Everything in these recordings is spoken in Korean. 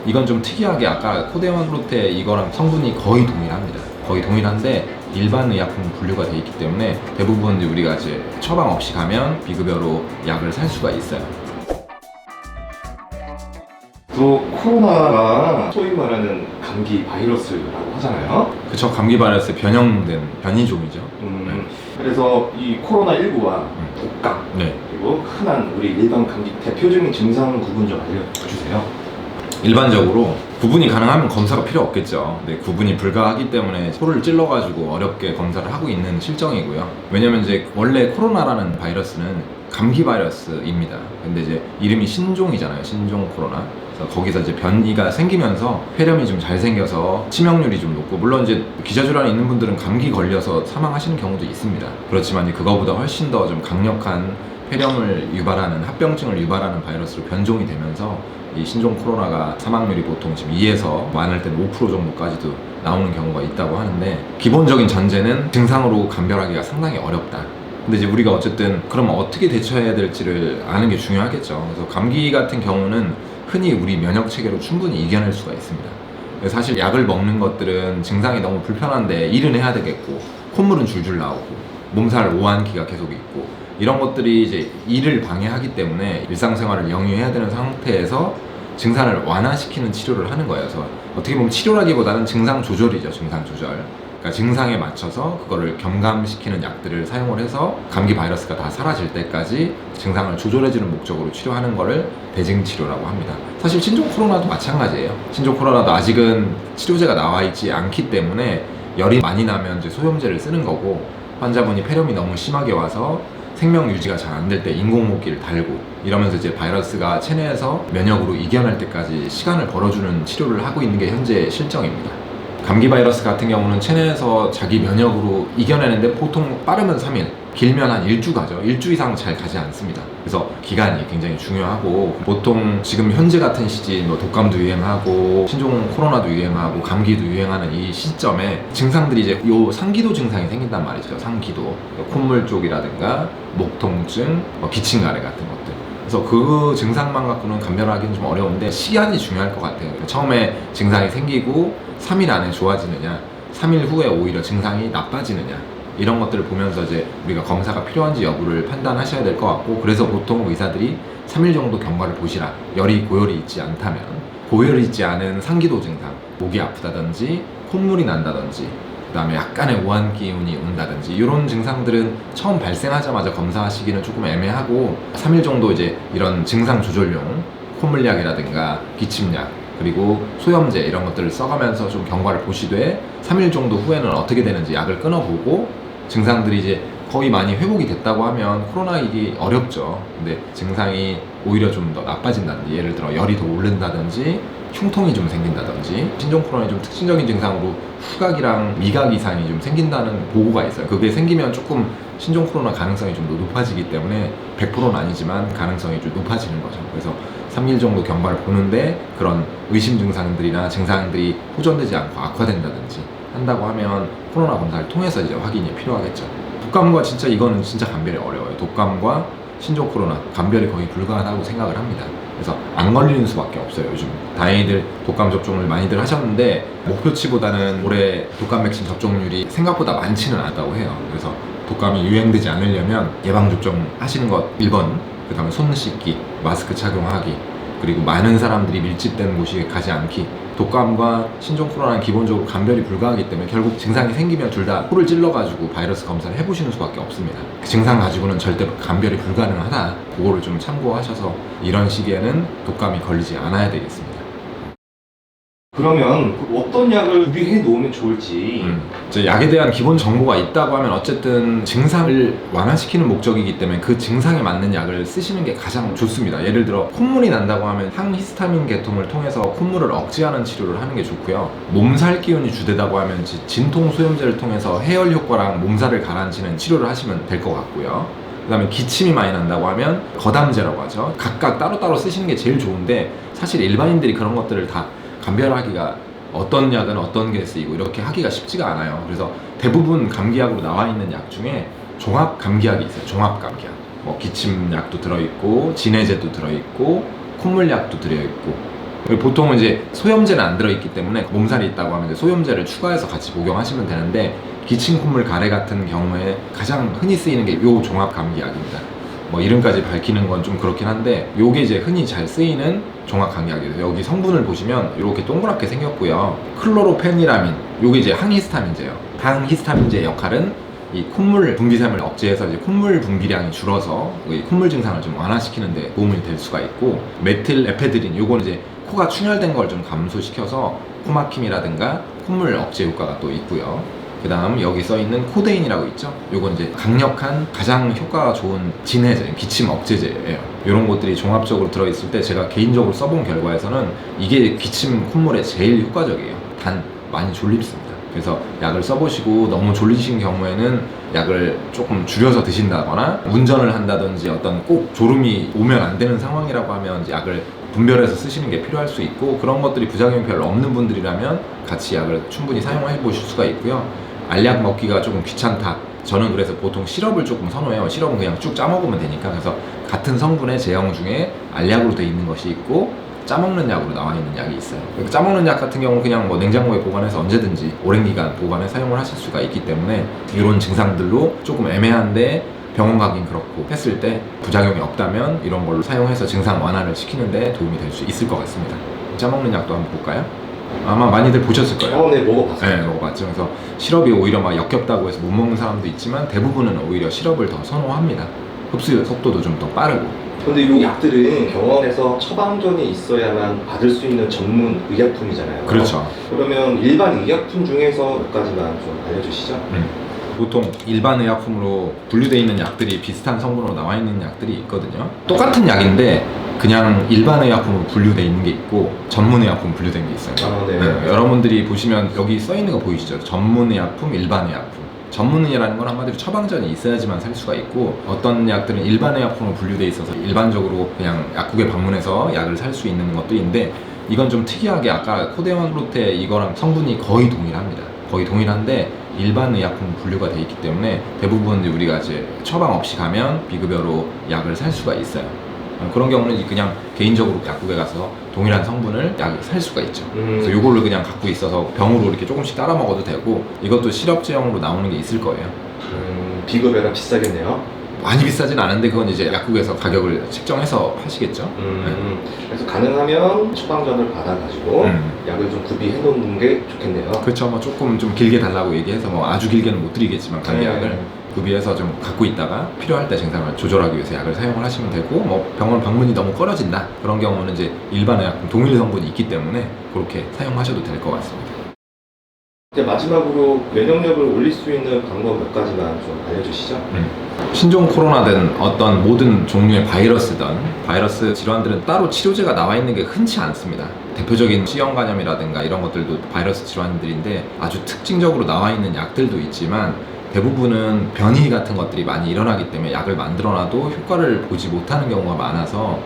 이건 좀 특이하게 아까 코데원 프로테 이거랑 성분이 거의 동일합니다. 거의 동일한데 일반 의약품 분류가 돼 있기 때문에 대부분 우리가 이제 처방 없이 가면 비급여로 약을 살 수가 있어요. 또 코로나가 소위 말하는 감기 바이러스라고 하잖아요. 그쵸, 감기 바이러스 변형된 변이종이죠. 그래서 이 코로나19와 독감 네. 그리고 흔한 우리 일반 감기 대표적인 증상 구분 좀 알려주세요. 일반적으로 구분이 가능하면 검사가 필요 없겠죠. 근데 구분이 불가하기 때문에 소를 찔러가지고 어렵게 검사를 하고 있는 실정이고요. 왜냐면 이제 원래 코로나라는 바이러스는 감기 바이러스입니다. 근데 이제 이름이 신종이잖아요. 신종 코로나. 그래서 거기서 이제 변이가 생기면서 폐렴이 좀 잘 생겨서 치명률이 좀 높고, 물론 이제 기저질환이 있는 분들은 감기 걸려서 사망하시는 경우도 있습니다. 그렇지만 그거보다 훨씬 더 좀 강력한 폐렴을 유발하는, 합병증을 유발하는 바이러스로 변종이 되면서 이 신종 코로나가 사망률이 보통 지금 2에서 많을 때는 5% 정도까지도 나오는 경우가 있다고 하는데, 기본적인 전제는 증상으로 감별하기가 상당히 어렵다. 근데 이제 우리가 어쨌든 그러면 어떻게 대처해야 될지를 아는 게 중요하겠죠. 그래서 감기 같은 경우는 흔히 우리 면역 체계로 충분히 이겨낼 수가 있습니다. 사실 약을 먹는 것들은 증상이 너무 불편한데 일은 해야 되겠고, 콧물은 줄줄 나오고, 몸살 오한기가 계속 있고, 이런 것들이 이제 일을 방해하기 때문에 일상생활을 영위해야 되는 상태에서 증상을 완화시키는 치료를 하는 거예요. 그래서 어떻게 보면 치료라기보다는 증상 조절이죠. 증상 조절. 그러니까 증상에 맞춰서 그거를 경감시키는 약들을 사용을 해서 감기 바이러스가 다 사라질 때까지 증상을 조절해주는 목적으로 치료하는 거를 대증치료라고 합니다. 사실 신종 코로나도 마찬가지예요. 신종 코로나도 아직은 치료제가 나와 있지 않기 때문에 열이 많이 나면 이제 소염제를 쓰는 거고, 환자분이 폐렴이 너무 심하게 와서 생명 유지가 잘 안 될 때 인공호흡기를 달고, 이러면서 이제 바이러스가 체내에서 면역으로 이겨낼 때까지 시간을 벌어주는 치료를 하고 있는 게 현재 실정입니다. 감기 바이러스 같은 경우는 체내에서 자기 면역으로 이겨내는데 보통 빠르면 3일, 길면 한 1주 가죠. 1주 이상 잘 가지 않습니다. 그래서 기간이 굉장히 중요하고, 보통 지금 현재 같은 시기 독감도 유행하고 신종 코로나도 유행하고 감기도 유행하는 이 시점에 증상들이 이제 요 상기도 증상이 생긴단 말이죠. 상기도, 콧물 쪽이라든가 목 통증, 기침 가래 같은 것들. 그래서 그 증상만 갖고는 감별하기는 좀 어려운데 시간이 중요할 것 같아요. 처음에 증상이 생기고 3일 안에 좋아지느냐, 3일 후에 오히려 증상이 나빠지느냐, 이런 것들을 보면서 이제 우리가 검사가 필요한지 여부를 판단하셔야 될 것 같고, 그래서 보통 의사들이 3일 정도 경과를 보시라. 열이 고열이 있지 않다면, 고열이 있지 않은 상기도 증상, 목이 아프다든지 콧물이 난다든지, 그 다음에 약간의 오한 기운이 온다든지, 이런 증상들은 처음 발생하자마자 검사하시기는 조금 애매하고, 3일 정도 이제 이런 증상 조절용 콧물약이라든가 기침약, 그리고 소염제 이런 것들을 써가면서 좀 경과를 보시되, 3일 정도 후에는 어떻게 되는지 약을 끊어보고, 증상들이 이제 거의 많이 회복이 됐다고 하면 코로나이기 어렵죠. 근데 증상이 오히려 좀 더 나빠진다든지, 예를 들어 열이 더 오른다든지 흉통이 좀 생긴다든지, 신종 코로나의 좀 특징적인 증상으로 후각이랑 미각 이상이 좀 생긴다는 보고가 있어요. 그게 생기면 조금 신종 코로나 가능성이 좀 더 높아지기 때문에 100%는 아니지만 가능성이 좀 높아지는 거죠. 그래서 3일 정도 경과를 보는데 그런 의심 증상들이나 증상들이 호전되지 않고 악화된다든지 한다고 하면 코로나 검사를 통해서 이제 확인이 필요하겠죠. 독감과 진짜 이거는 진짜 감별이 어려워요. 독감과 신종 코로나 감별이 거의 불가하다고 생각을 합니다. 그래서 안 걸리는 수밖에 없어요. 요즘 다행히들 독감 접종을 많이들 하셨는데 목표치보다는 올해 독감 백신 접종률이 생각보다 많지는 않다고 해요. 그래서 독감이 유행되지 않으려면 예방접종 하시는 것 1번, 그 다음에 손 씻기, 마스크 착용하기, 그리고 많은 사람들이 밀집된 곳에 가지 않기. 독감과 신종 코로나는 기본적으로 감별이 불가하기 때문에 결국 증상이 생기면 둘 다 코를 찔러가지고 바이러스 검사를 해보시는 수밖에 없습니다. 그 증상 가지고는 절대 감별이 불가능하다. 그거를 좀 참고하셔서 이런 시기에는 독감이 걸리지 않아야 되겠습니다. 그러면 어떤 약을 구비해 놓으면 좋을지. 이제 약에 대한 기본 정보가 있다고 하면 어쨌든 증상을 완화시키는 목적이기 때문에 그 증상에 맞는 약을 쓰시는 게 가장 좋습니다. 예를 들어 콧물이 난다고 하면 항히스타민 계통을 통해서 콧물을 억제하는 치료를 하는 게 좋고요. 몸살 기운이 주되다고 하면 진통 소염제를 통해서 해열 효과랑 몸살을 가라앉히는 치료를 하시면 될 것 같고요. 그 다음에 기침이 많이 난다고 하면 거담제라고 하죠. 각각 따로따로 쓰시는 게 제일 좋은데, 사실 일반인들이 그런 것들을 다 감별하기가, 어떤 약은 어떤 게 쓰이고 이렇게 하기가 쉽지가 않아요. 그래서 대부분 감기약으로 나와 있는 약 중에 종합 감기약이 있어요. 종합 감기약. 기침약도 들어있고 진해제도 들어있고 콧물약도 들어있고 그리고 보통은 이제 소염제는 안 들어있기 때문에 몸살이 있다고 하면 이제 소염제를 추가해서 같이 복용하시면 되는데, 기침 콧물 가래 같은 경우에 가장 흔히 쓰이는 게 요 종합감기약입니다. 뭐 이름까지 밝히는 건 좀 그렇긴 한데, 요게 이제 흔히 잘 쓰이는 종합감기약이에요. 여기 성분을 보시면 이렇게 동그랗게 생겼고요. 클로로페니라민, 요게 이제 항히스타민제예요. 항히스타민제의 역할은 이 콧물 분비샘을 억제해서 이제 콧물 분비량이 줄어서 이 콧물 증상을 좀 완화시키는 데 도움이 될 수가 있고, 메틸에페드린, 요건 이제 코가 충혈된 걸 좀 감소시켜서 코막힘이라든가 콧물 억제 효과가 또 있고요. 그 다음 여기 써있는 코데인이라고 있죠. 요건 이제 강력한 가장 효과가 좋은 진해제, 기침 억제제예요. 이런 것들이 종합적으로 들어있을 때 제가 개인적으로 써본 결과에서는 이게 기침 콧물에 제일 효과적이에요. 단 많이 졸립습니다. 그래서 약을 써보시고 너무 졸리신 경우에는 약을 조금 줄여서 드신다거나, 운전을 한다든지 어떤 꼭 졸음이 오면 안 되는 상황이라고 하면 이제 약을 분별해서 쓰시는 게 필요할 수 있고, 그런 것들이 부작용이 별로 없는 분들이라면 같이 약을 충분히 사용해 보실 수가 있고요. 알약 먹기가 조금 귀찮다, 저는 그래서 보통 시럽을 조금 선호해요. 시럽은 그냥 쭉 짜먹으면 되니까. 그래서 같은 성분의 제형 중에 알약으로 되어 있는 것이 있고 짜먹는 약으로 나와 있는 약이 있어요. 짜먹는 약 같은 경우는 그냥 뭐 냉장고에 보관해서 언제든지 오랜 기간 보관해 사용을 하실 수가 있기 때문에, 이런 증상들로 조금 애매한데 병원 가긴 그렇고 했을 때 부작용이 없다면 이런 걸로 사용해서 증상 완화를 시키는 데 도움이 될 수 있을 것 같습니다. 짜먹는 약도 한번 볼까요? 아마 많이들 보셨을 거예요. 네, 먹어봤어요. 네, 먹어봤죠. 그래서 시럽이 오히려 막 역겹다고 해서 못 먹는 사람도 있지만, 대부분은 오히려 시럽을 더 선호합니다. 흡수 속도도 좀 더 빠르고. 근데 이 약들은 병원에서 처방전이 있어야만 받을 수 있는 전문 의약품이잖아요. 그렇죠. 그러면 일반 의약품 중에서 몇 가지만 좀 알려주시죠. 보통 일반 의약품으로 분류되어 있는 약들이 비슷한 성분으로 나와 있는 약들이 있거든요. 똑같은 약인데 그냥 일반 의약품으로 분류되어 있는 게 있고 전문 의약품 분류된 게 있어요. 네, 여러분들이 보시면 여기 써 있는 거 보이시죠? 전문 의약품, 일반 의약품. 전문의라는 건 한마디로 처방전이 있어야지만 살 수가 있고, 어떤 약들은 일반 의약품으로 분류되어 있어서 일반적으로 그냥 약국에 방문해서 약을 살 수 있는 것도 있는데, 이건 좀 특이하게 아까 코데마그로테 이거랑 성분이 거의 동일합니다. 거의 동일한데 일반 의약품 분류가 되어 있기 때문에 대부분 우리가 이제 처방 없이 가면 비급여로 약을 살 수가 있어요. 그런 경우는 그냥 개인적으로 약국에 가서 동일한 성분을 약을 살 수가 있죠. 그래서 이걸로 그냥 갖고 있어서 병으로 이렇게 조금씩 따라 먹어도 되고, 이것도 시럽제형으로 나오는 게 있을 거예요. 비급여라 비싸겠네요. 많이 비싸진 않은데 그건 이제 약국에서 가격을 책정해서 파시겠죠. 그래서 가능하면 처방전을 받아가지고 약을 좀 구비해 놓는 게 좋겠네요. 그렇죠. 뭐 조금 좀 길게 달라고 얘기해서 뭐 아주 길게는 못 드리겠지만 감기약을 구비해서 좀 갖고 있다가 필요할 때 증상을 조절하기 위해서 약을 사용을 하시면 되고, 뭐 병원 방문이 너무 꺼려진다 그런 경우는 이제 일반 의약품 동일 성분이 있기 때문에 그렇게 사용하셔도 될 것 같습니다. 이제 마지막으로 면역력을 올릴 수 있는 방법 몇 가지만 좀 알려주시죠. 신종 코로나든 어떤 모든 종류의 바이러스 질환들은 따로 치료제가 나와 있는 게 흔치 않습니다. 대표적인 C형 간염이라든가 이런 것들도 바이러스 질환들인데 아주 특징적으로 나와 있는 약들도 있지만, 대부분은 변이 같은 것들이 많이 일어나기 때문에 약을 만들어놔도 효과를 보지 못하는 경우가 많아서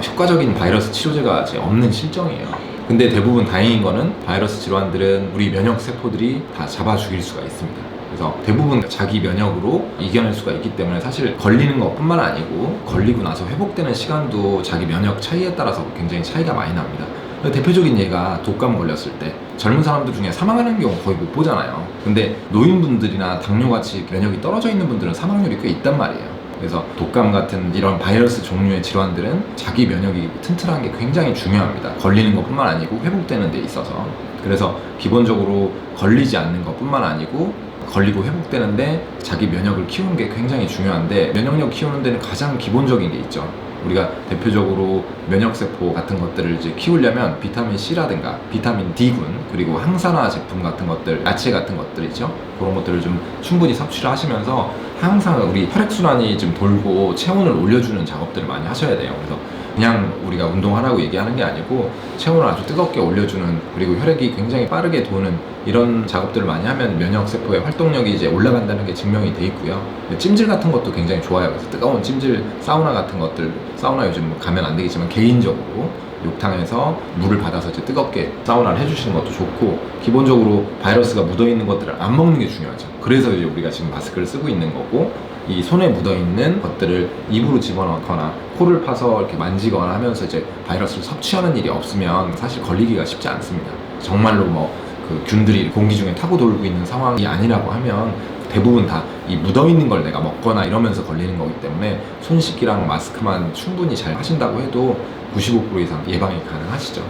효과적인 바이러스 치료제가 아직 없는 실정이에요. 근데 대부분 다행인 거는 바이러스 질환들은 우리 면역 세포들이 다 잡아 죽일 수가 있습니다. 그래서 대부분 자기 면역으로 이겨낼 수가 있기 때문에 사실 걸리는 것뿐만 아니고 걸리고 나서 회복되는 시간도 자기 면역 차이에 따라서 굉장히 차이가 많이 납니다. 대표적인 예가 독감 걸렸을 때 젊은 사람들 중에 사망하는 경우 거의 못 보잖아요. 근데 노인분들이나 당뇨같이 면역이 떨어져 있는 분들은 사망률이 꽤 있단 말이에요. 그래서 독감 같은 이런 바이러스 종류의 질환들은 자기 면역이 튼튼한 게 굉장히 중요합니다. 걸리는 것뿐만 아니고 회복되는 데 있어서. 그래서 기본적으로 걸리지 않는 것뿐만 아니고 걸리고 회복되는데 자기 면역을 키우는 게 굉장히 중요한데, 면역력 키우는 데는 가장 기본적인 게 있죠. 우리가 대표적으로 면역세포 같은 것들을 이제 키우려면 비타민 C라든가 비타민 D군, 그리고 항산화 제품 같은 것들, 야채 같은 것들이죠. 그런 것들을 좀 충분히 섭취를 하시면서 항상 우리 혈액순환이 좀 돌고 체온을 올려주는 작업들을 많이 하셔야 돼요. 그래서 그냥 우리가 운동하라고 얘기하는 게 아니고 체온을 아주 뜨겁게 올려주는, 그리고 혈액이 굉장히 빠르게 도는 이런 작업들을 많이 하면 면역세포의 활동력이 이제 올라간다는 게 증명이 돼 있고요. 찜질 같은 것도 굉장히 좋아요. 그래서 뜨거운 찜질, 사우나 같은 것들, 사우나 요즘 가면 안 되겠지만 개인적으로 욕탕에서 물을 받아서 이제 뜨겁게 사우나를 해주시는 것도 좋고, 기본적으로 바이러스가 묻어있는 것들을 안 먹는 게 중요하죠. 그래서 이제 우리가 지금 마스크를 쓰고 있는 거고, 이 손에 묻어있는 것들을 입으로 집어넣거나 코를 파서 이렇게 만지거나 하면서 이제 바이러스를 섭취하는 일이 없으면 사실 걸리기가 쉽지 않습니다. 정말로 뭐 그 균들이 공기 중에 타고 돌고 있는 상황이 아니라고 하면 대부분 다 이 묻어있는 걸 내가 먹거나 이러면서 걸리는 거기 때문에 손 씻기랑 마스크만 충분히 잘 하신다고 해도 95% 이상 예방이 가능하시죠.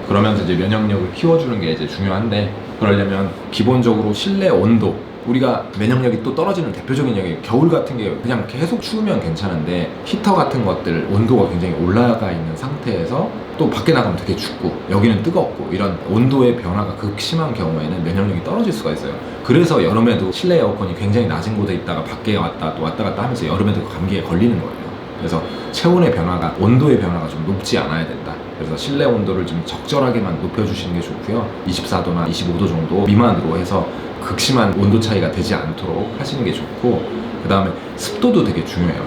그러면서 이제 면역력을 키워주는 게 이제 중요한데, 그러려면 기본적으로 실내 온도, 우리가 면역력이 또 떨어지는 대표적인 영역이 겨울 같은 게 그냥 계속 추우면 괜찮은데 히터 같은 것들 온도가 굉장히 올라가 있는 상태에서 또 밖에 나가면 되게 춥고 여기는 뜨겁고 이런 온도의 변화가 극심한 경우에는 면역력이 떨어질 수가 있어요. 그래서 여름에도 실내 에어컨이 굉장히 낮은 곳에 있다가 밖에 왔다 갔다 하면서 여름에도 감기에 걸리는 거예요. 그래서 체온의 변화가, 온도의 변화가 좀 높지 않아야 된다. 그래서 실내 온도를 좀 적절하게만 높여주시는 게 좋고요. 24도나 25도 정도 미만으로 해서 극심한 온도 차이가 되지 않도록 하시는 게 좋고, 그 다음에 습도도 되게 중요해요.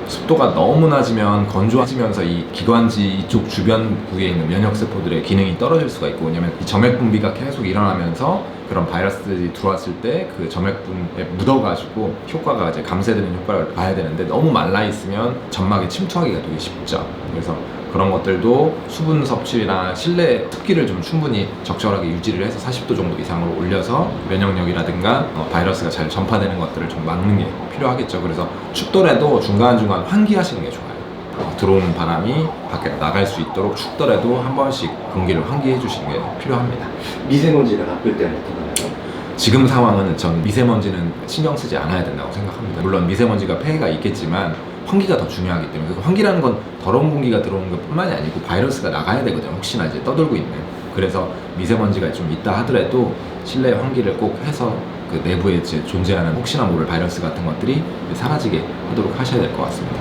습도가 너무 낮으면 건조해지면서 이 기관지 이쪽 주변 부위에 있는 면역세포들의 기능이 떨어질 수가 있고, 왜냐면 이 점액 분비가 계속 일어나면서 그런 바이러스들이 들어왔을 때 그 점액분에 묻어가지고 효과가 이제 감쇄되는 효과를 봐야 되는데, 너무 말라 있으면 점막에 침투하기가 되게 쉽죠. 그래서 그런 것들도 수분 섭취나 실내 습기를 좀 충분히 적절하게 유지를 해서 40도 정도 이상으로 올려서 면역력이라든가 바이러스가 잘 전파되는 것들을 좀 막는 게 필요하겠죠. 그래서 춥더라도 중간중간 환기하시는 게 좋아요. 들어오는 바람이 밖에 나갈 수 있도록 춥더라도 한 번씩 공기를 환기해 주시는 게 필요합니다. 미세먼지가 나쁠 때는 어떡하나요? 지금 상황은 전 미세먼지는 신경 쓰지 않아야 된다고 생각합니다. 물론 미세먼지가 폐해가 있겠지만 환기가 더 중요하기 때문에, 그래서 환기라는 건 더러운 공기가 들어오는 것 뿐만이 아니고 바이러스가 나가야 되거든요. 혹시나 이제 떠돌고 있는. 그래서 미세먼지가 좀 있다 하더라도 실내 환기를 꼭 해서 그 내부에 이제 존재하는 혹시나 모를 바이러스 같은 것들이 사라지게 하도록 하셔야 될 것 같습니다.